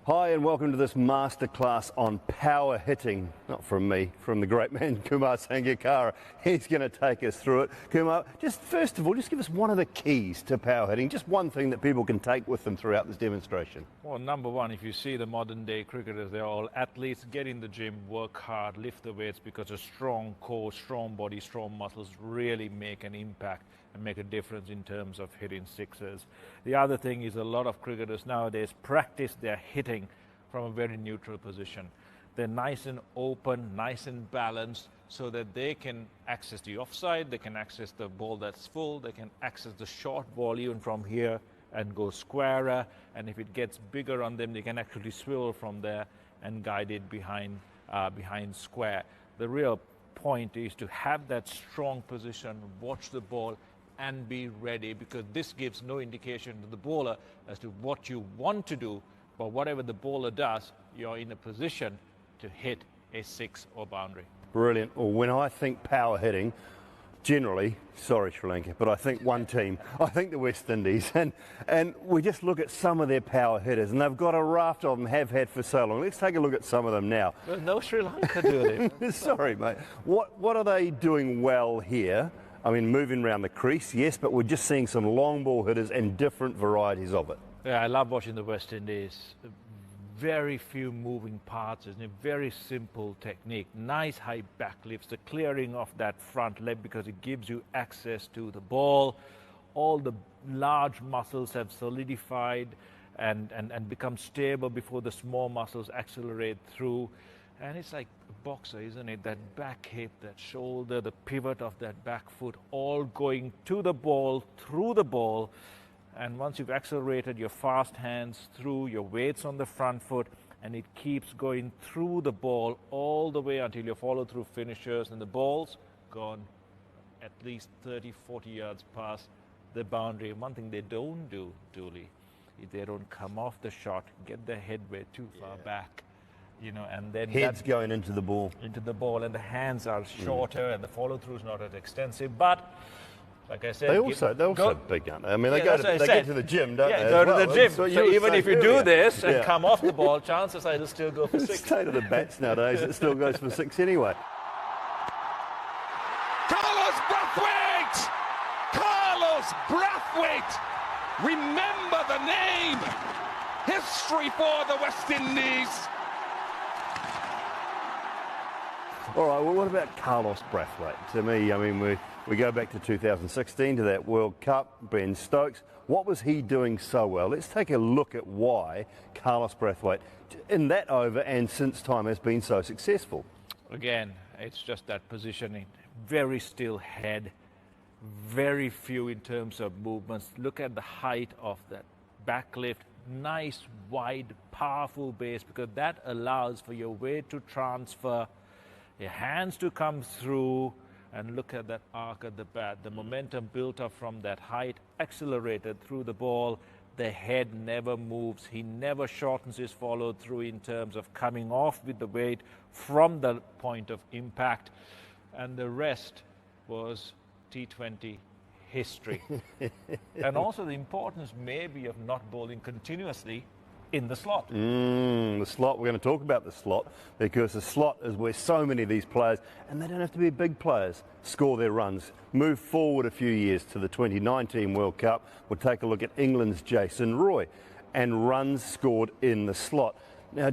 Hi and welcome to this masterclass on power hitting. Not from me, from the great man Kumar Sangakkara. He's going to take us through it. Kumar, just first of all, just give us one of the keys to power hitting, just one thing that people can take with them throughout this demonstration. Well, number one, if you see the modern day cricketers, they're all athletes. Get in the gym, work hard, lift the weights, because a strong core, strong body, strong muscles really make an impact and make a difference in terms of hitting sixes. The other thing is a lot of cricketers nowadays practice their hitting from a very neutral position. They're nice and open, nice and balanced, so that they can access the offside, they can access the ball that's full, they can access the short ball even from here and go squarer, and if it gets bigger on them, they can actually swivel from there and guide it behind square. The real point is to have that strong position, watch the ball, and be ready, because this gives no indication to the bowler as to what you want to do, but whatever the bowler does, you're in a position to hit a six or boundary. Brilliant. Well, when I think power hitting, generally, sorry Sri Lanka, but I think one team, I think the West Indies, and we just look at some of their power hitters, and they've got a raft of them, have had for so long. Let's take a look at some of them now. There's no Sri Lanka doing it. Sorry, mate. What are they doing well here? I mean, moving around the crease, yes, but we're just seeing some long ball hitters and different varieties of it. Yeah, I love watching the West Indies. Very few moving parts, and a very simple technique. Nice high back lifts, the clearing of that front leg, because it gives you access to the ball. All the large muscles have solidified and become stable before the small muscles accelerate through. And it's like a boxer, isn't it? That back hip, that shoulder, the pivot of that back foot, all going to the ball, through the ball. And once you've accelerated your fast hands through, your weights on the front foot, and it keeps going through the ball all the way until your follow-through finishes, and the ball's gone at least 30, 40 yards past the boundary. One thing they don't do, Dooley, is they don't come off the shot, get their head way too far back. You know, and then heads going into the ball, and the hands are shorter, and the follow-through is not as extensive. But like I said, they're also big, aren't they? I mean, they get to the gym, don't they? Go to the gym. So even if you do this and come off the ball, chances are it'll still go for six. State of the bats nowadays, it still goes for six anyway. Carlos Brathwaite. Remember the name. History for the West Indies. All right, well, what about Carlos Brathwaite? To me, I mean, we go back to 2016 to that World Cup, Ben Stokes. What was he doing so well? Let's take a look at why Carlos Brathwaite, in that over and since time, has been so successful. Again, it's just that positioning. Very still head, very few in terms of movements. Look at the height of that back lift. Nice, wide, powerful base, because that allows for your weight to transfer, your hands to come through, and look at that arc at the bat. The momentum built up from that height, accelerated through the ball. The head never moves. He never shortens his follow through in terms of coming off with the weight from the point of impact. And the rest was T20 history. And also the importance maybe of not bowling continuously in the slot. The slot, we're going to talk about the slot, because the slot is where so many of these players, and they don't have to be big players, score their runs. Move forward a few years to the 2019 World Cup. We'll take a look at England's Jason Roy and runs scored in the slot. Now,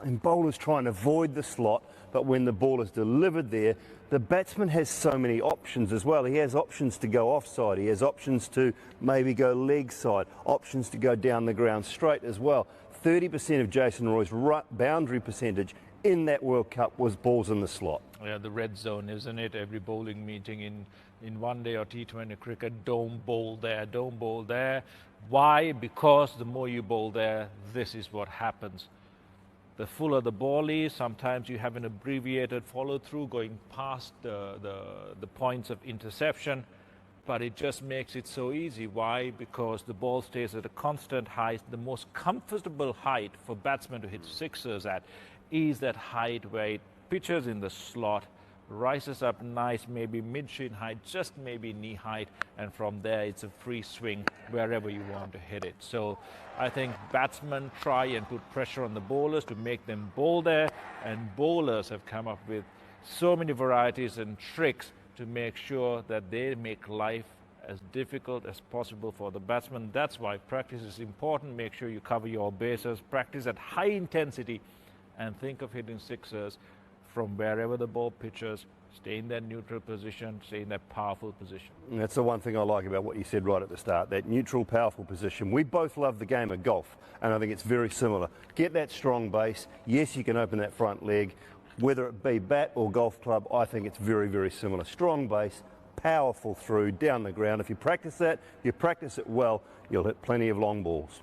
bowlers try and avoid the slot, but when the ball is delivered there, the batsman has so many options as well. He has options to go offside, he has options to maybe go leg side, options to go down the ground straight as well. 30% of Jason Roy's boundary percentage in that World Cup was balls in the slot. Yeah, the red zone, isn't it? Every bowling meeting in one day or T20 cricket, don't bowl there, don't bowl there. Why? Because the more you bowl there, this is what happens. The fuller the ball is, sometimes you have an abbreviated follow-through going past the points of interception, but it just makes it so easy. Why? Because the ball stays at a constant height. The most comfortable height for batsmen to hit sixers at is that height where it pitches in the slot rises up nice, maybe mid-shin height, just maybe knee height, and from there it's a free swing wherever you want to hit it. So I think batsmen try and put pressure on the bowlers to make them bowl there, and bowlers have come up with so many varieties and tricks to make sure that they make life as difficult as possible for the batsman. That's why practice is important. Make sure you cover your bases, practice at high intensity, and think of hitting sixers from wherever the ball pitches. Stay in that neutral position, stay in that powerful position. And that's the one thing I like about what you said right at the start, that neutral, powerful position. We both love the game of golf, and I think it's very similar. Get that strong base. Yes, you can open that front leg. Whether it be bat or golf club, I think it's very, very similar. Strong base, powerful through, down the ground. If you practice that, you practice it well, you'll hit plenty of long balls.